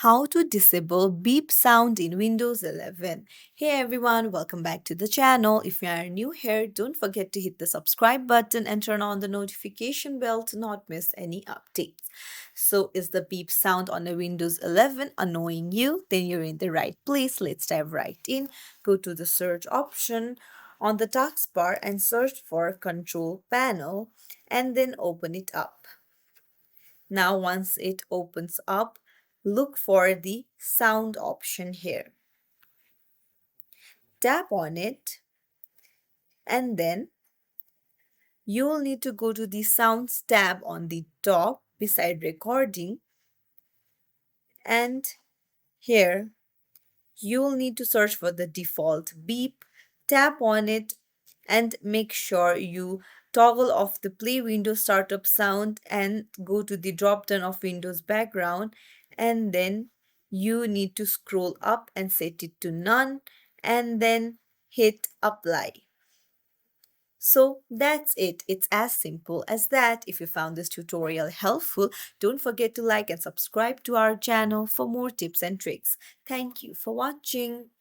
how to disable beep sound in Windows 11. Hey everyone, welcome back to the channel. If you are new here, don't forget to hit the subscribe button and turn on the notification bell to not miss any updates. So, is the beep sound on a Windows 11 annoying you? Then you're in the right place. Let's dive right in. Go to the search option on the taskbar and search for Control Panel and then open it up. Now, once it opens up, look for the sound option here. Tap on it, and then you'll need to go to the Sounds tab on the top beside Recording, and here you'll need to search for the default beep. Tap on it and make sure you toggle off the play Windows startup sound and go to the drop down of Windows background, and then you need to scroll up and set it to none and then hit apply. So that's it. It's as simple as that. If you found this tutorial helpful, don't forget to like and subscribe to our channel for more tips and tricks. Thank you for watching.